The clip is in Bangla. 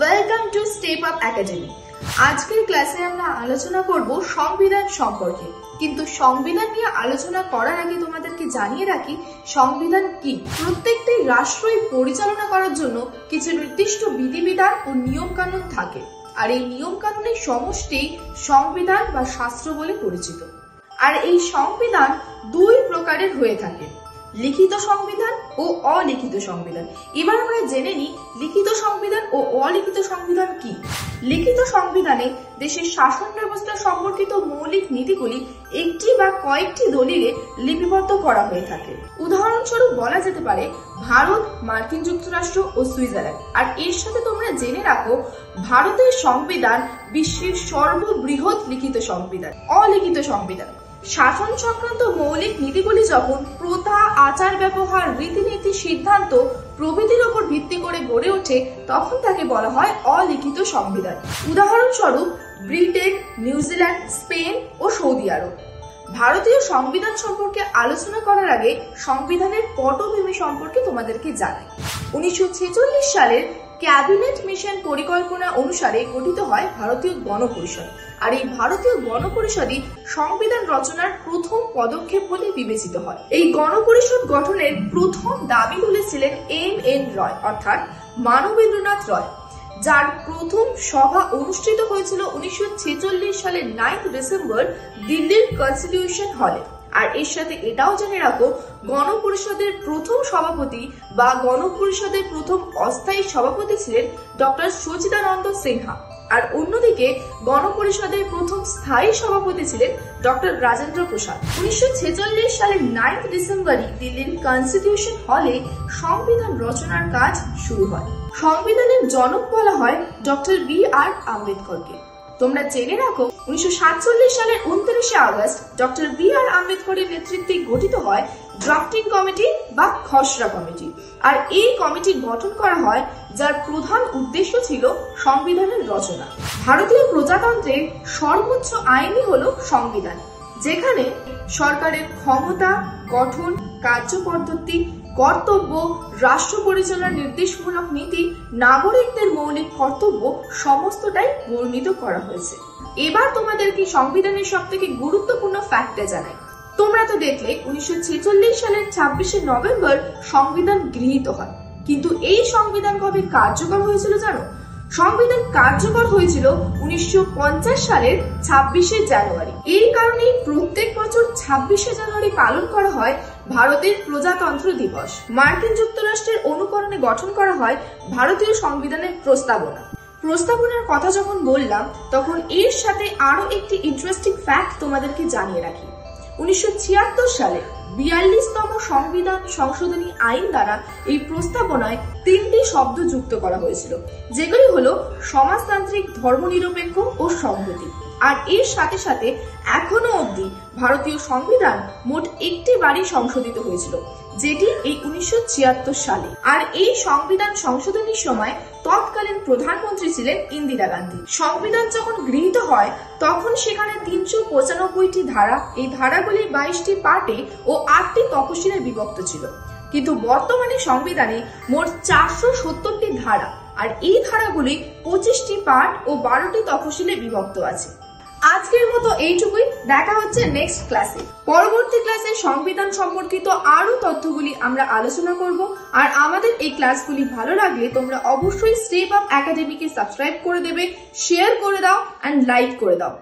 Welcome to step up academy. আজকের ক্লাসে আমরা আলোচনা করব সংবিধান সম্পর্কে। কিন্তু সংবিধান নিয়ে আলোচনা করার আগে তোমাদেরকে জানিয়ে রাখি সংবিধান কি। প্রত্যেকটি রাষ্ট্রই পরিচালনা করার জন্য কিছু নির্দিষ্ট বিধিবিধান ও নিয়ম কানুন থাকে, আর এই নিয়ম কানুনের সমষ্টি সংবিধান বা শাস্ত্র বলে পরিচিত। আর এই সংবিধান দুই প্রকারের হয়ে থাকে, লিখিত সংবিধান ও অলিখিত সংবিধান। এবার আমরা জেনে নিই লিখিত সংবিধান ও অলিখিত সংবিধান কি। লিখিত সংবিধানে দেশের শাসন ব্যবস্থা সম্পর্কিত মৌলিক নীতিগুলি একটি বা কয়েকটি দলিলে লিপিবদ্ধ করা হয়ে থাকে। উদাহরণস্বরূপ বলা যেতে পারে ভারত, মার্কিন যুক্তরাষ্ট্র ও সুইজারল্যান্ড। আর এর সাথে তোমরা জেনে রাখো ভারতের সংবিধান বিশ্বের সর্ববৃহৎ লিখিত সংবিধান। অলিখিত সংবিধান শাসন সংক্রান্ত মৌলিক নীতিগুলি যখন প্রথা, আচার ব্যবহার, রীতিনীতি, সিদ্ধান্ত প্রভৃতির উপর ভিত্তি করে গড়ে ওঠে তখন তাকে বলা হয় অলিখিত সংবিধান। উদাহরণস্বরূপ ব্রিটেন, নিউজিল্যান্ড, স্পেন ও সৌদি আরব। ভারতীয় সংবিধান সম্পর্কে আলোচনা করার আগে সংবিধানের পটভূমি সম্পর্কে তোমাদেরকে জানাই। 1946 সালের ক্যাবিনেট মিশন পরিকল্পনা অনুসারে গঠিত হয় ভারতীয় গণপরিষদ। আর এই ভারতীয় গণপরিষদই সংবিধান রচনার প্রথম পদক্ষেপ বলে বিবেচিত হয়। এই গণপরিষদ গঠনের প্রথম দাবি তুলেছিলেন এম.এন. রয় অর্থাৎ মানবেন্দ্রনাথ রয়, যার প্রথম সভা অনুষ্ঠিত হয়েছিল 1946 সালের 9 ডিসেম্বর দিল্লির কনস্টিটিউশন হলে। আর এর সাথে এটাও জেনে রাখো গণপরিষদের প্রথম সভাপতি বা গণপরিষদের প্রথম অস্থায়ী সভাপতি ছিলেন ডক্টর সচিদানন্দ সিনহা। আর অন্যদিকে গণপরিষদের প্রথম স্থায়ী সভাপতি ছিলেন ডক্টর রাজেন্দ্র প্রসাদ। 1946 সালের 9 ডিসেম্বরই দিল্লির কনস্টিটিউশন হলে সংবিধান রচনার কাজ শুরু হয়। সংবিধানের জনক বলা হয় ডক্টর বি.আর. আম্বেদকরকে। তোমরা জেনে রাখো 1947 সালের 29 আগস্ট ডক্টর বি.আর. আম্বেদকরের নেতৃত্বে গঠিত হয় ড্রাফটিং কমিটি বা খসড়া কমিটি। আর এই কমিটি গঠন করা হয় যার প্রধান উদ্দেশ্য ছিল সংবিধানের রচনা। ভারতীয় প্রজাতন্ত্রের সর্বোচ্চ আইনই হলো সংবিধান, যেখানে সরকারের ক্ষমতা, গঠন, কার্যপদ্ধতি, কর্তব্য, রাষ্ট্র পরিচালনার নির্দেশমূলক নীতি, নাগরিকদের মৌলিক কর্তব্য সমস্তটাই বর্ণিত করা হয়েছে। এবার তোমাদেরকে সংবিধানের সবথেকে গুরুত্বপূর্ণ ফ্যাক্টটা জানাই। তোমরা তো দেখলে 1946 সালের 26 নভেম্বর সংবিধান গৃহীত হয়, কিন্তু এই সংবিধান কবে কার্যকর হয়েছিল জানো? সংবিধান কার্যকর হয়েছিল 1950 সালের 26 জানুয়ারি। এই কারণেই প্রত্যেক বছর 26 জানুয়ারি পালন করা হয় ভারতের প্রজাতন্ত্র দিবস। মার্কিন যুক্তরাষ্ট্রের অনুকরণে গঠন করা হয় ভারতীয় সংবিধানের প্রস্তাবনা। প্রস্তাবনার কথা যখন বললাম তখন এর সাথে আরো একটি ইন্টারেস্টিং ফ্যাক্ট তোমাদেরকে জানিয়ে রাখি। 1976 সালে 42তম সংবিধান সংশোধনী আইন দ্বারা এই প্রস্তাবনায় 3টি শব্দ যুক্ত করা হয়েছিল, যেগুলি হলো সমাজতান্ত্রিক, ধর্মনিরপেক্ষ ও সংহতি। আর এর সাথে সাথে এখনো অবধি ভারতীয় সংবিধান মোট একটি বারই সংশোধিত হয়েছিল, যেটি এই 1976 সালে। আর এই সংবিধান সংশোধনীর সময় তৎকালীন প্রধানমন্ত্রী ছিলেন ইন্দিরা গান্ধী। সংবিধান যখন গৃহীত হয় তখন সেখানে 395টি ধারা, এই ধারাগুলি 22টি পার্টে ও 8টি তফসিলে বিভক্ত ছিল। কিন্তু বর্তমানে সংবিধানে মোট 470টি ধারা, আর এই ধারাগুলি 25টি পার্ট ও 12টি তফসিলে বিভক্ত আছে। আজকের মতো এইটুকুই, দেখা হচ্ছে নেক্সট ক্লাসে। পরবর্তী ক্লাসে সংবিধান সম্পর্কিত আরো তথ্যগুলি আমরা আলোচনা করব। আর আমাদের এই ক্লাসগুলি ভালো লাগলে তোমরা অবশ্যই স্টেপ আপ একাডেমিকে সাবস্ক্রাইব করে দেবে, শেয়ার করে দাও এন্ড লাইক করে দাও।